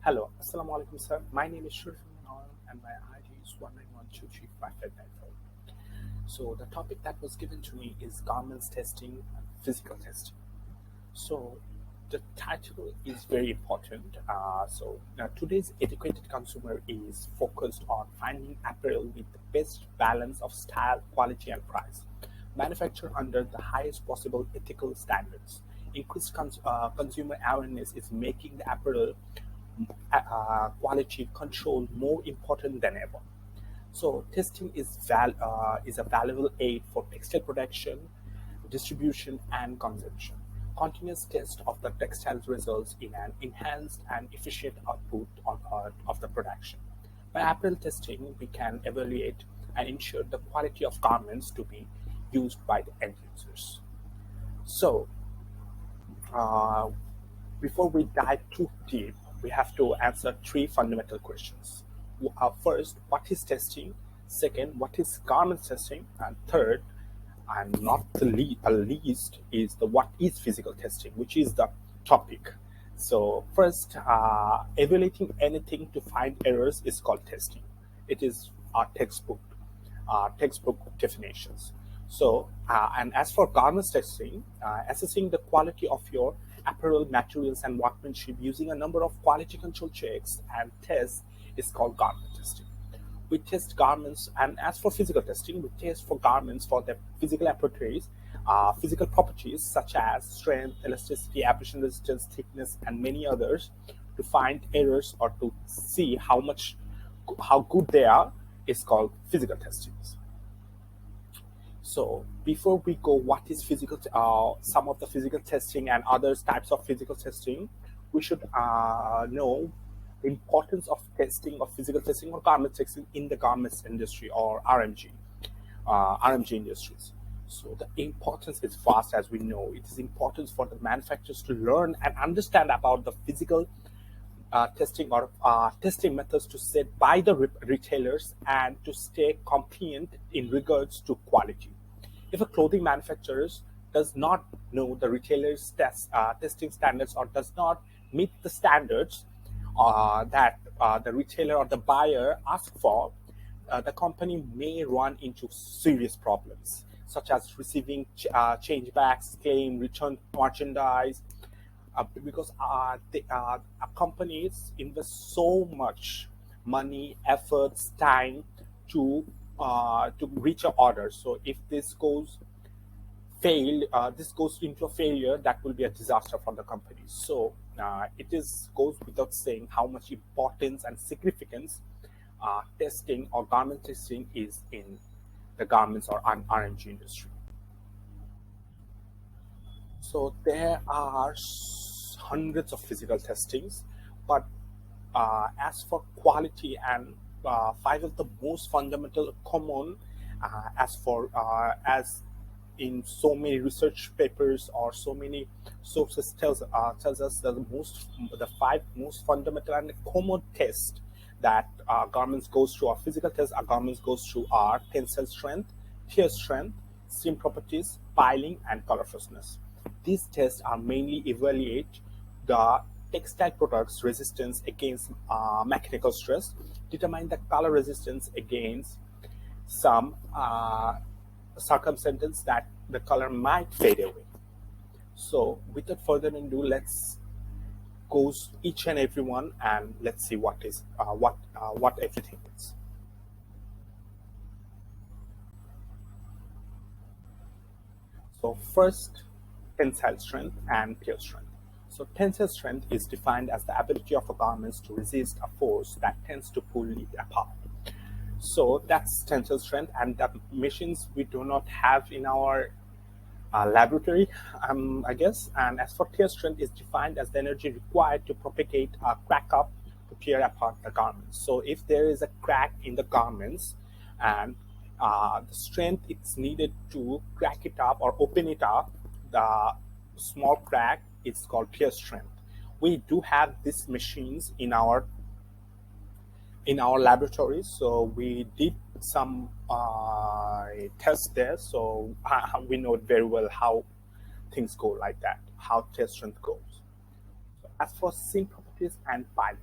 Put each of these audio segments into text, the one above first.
Hello, Assalamu alaikum, sir. My name is Shurif and my ID is 191235594. So, the topic that was given to me is garments testing and physical testing. So, the title is very important. Today's educated consumer is focused on finding apparel with the best balance of style, quality, and price, manufactured under the highest possible ethical standards. Increased consumer awareness is making the apparel quality control more important than ever. So testing is a valuable aid for textile production, distribution, and consumption. Continuous test of the textiles results in an enhanced and efficient output of the production. By apparel testing, we can evaluate and ensure the quality of garments to be used by the end users. So, uh, before we dive too deep, we have to answer three fundamental questions. First, what is testing? Second, what is garment testing? And third, and not the least, is the what is physical testing, which is the topic. So first, evaluating anything to find errors is called testing. It is our textbook definitions. So, and as for garments testing, assessing the quality of your apparel materials and workmanship using a number of quality control checks and tests is called garment testing. We test garments, and as for physical testing, we test for garments for their physical properties such as strength, elasticity, abrasion resistance, thickness, and many others to find errors or to see how good they are is called physical testing. So before we go, what is some of the physical testing and other types of physical testing, we should know the importance of testing of physical testing or garment testing in the garments industry or RMG industries. So the importance is vast, as we know. It is important for the manufacturers to learn and understand about the physical testing or testing methods to set by the retailers and to stay compliant in regards to quality. If a clothing manufacturer does not know the retailer's testing standards or does not meet the standards that the retailer or the buyer asks for, the company may run into serious problems, such as receiving changebacks, claim, return merchandise, because companies invest so much money, efforts, time to reach an order. So if this goes into a failure, that will be a disaster for the company. So goes without saying how much importance and significance testing or garment testing is in the garments or RMG industry. So there are hundreds of physical testings, but as for quality and five of the most fundamental common, as in so many research papers or so many sources tells us the five most fundamental and common tests that garments goes through, or physical tests our garments goes through, are tensile strength, tear strength, seam properties, piling, and color fastness. These tests are mainly evaluate the textile products resistance against mechanical stress, determine the color resistance against some circumstances that the color might fade away. So without further ado, let's go each and every one and let's see what everything is. So first, tensile strength and tear strength. So tensile strength is defined as the ability of a garment to resist a force that tends to pull it apart. So that's tensile strength, and the machines we do not have in our laboratory, I guess. And as for tear strength, is defined as the energy required to propagate a crack up to tear apart the garments. So if there is a crack in the garments, and the strength it's needed to crack it up or open it up, the small crack, it's called tear strength. We do have these machines in our laboratories, so we did some tests there, so we know very well how things go like that, how tear strength goes. So as for seam properties and piling,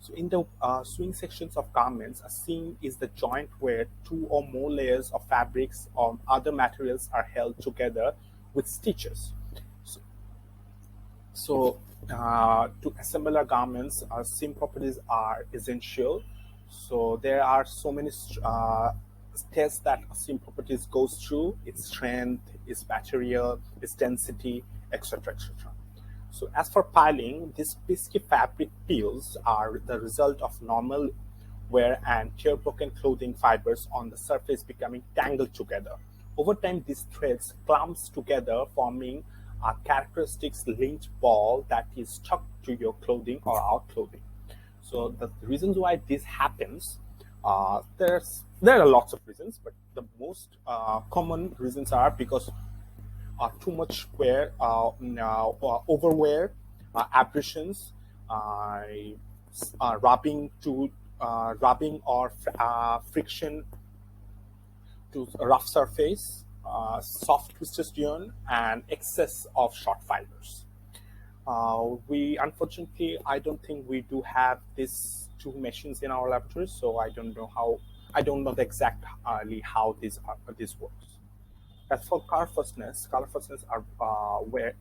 So in the sewing sections of garments, a seam is the joint where two or more layers of fabrics or other materials are held together with stitches. So, to assemble our garments, seam properties are essential. So there are so many tests that a seam properties goes through: its strength, its material, its density, etc., etc. So as for piling, these pesky fabric peels are the result of normal wear and tear broken clothing fibers on the surface becoming tangled together. Over time, these threads clumps together, forming a characteristic linked ball that is stuck to your clothing or our clothing. So the reasons why this happens, there are lots of reasons, but the most common reasons are because too much wear, overwear, abrasions, uh, rubbing or friction to a rough surface, soft twisted yarn, and excess of short fibers. We unfortunately, I don't think we do have these two machines in our laboratory, so I don't know how. I don't know the exactly how this works. As for color fastness are where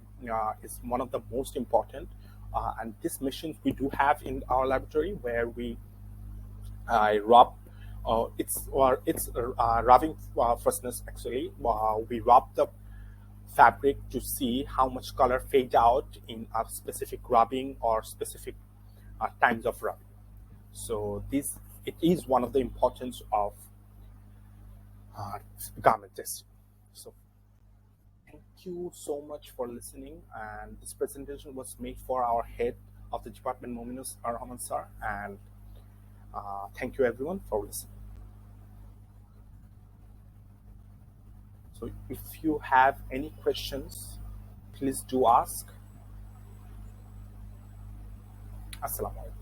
is one of the most important, and these machines we do have in our laboratory where we rub. It's rubbing fastness actually. We rub the fabric to see how much color fade out in a specific rubbing or specific times of rubbing. So this it is one of the importance of uh, garment testing. So thank you so much for listening. And this presentation was made for our head of the department, Mominus Rahman sir. And thank you everyone for listening. So if you have any questions, please do ask. Assalamu alaikum.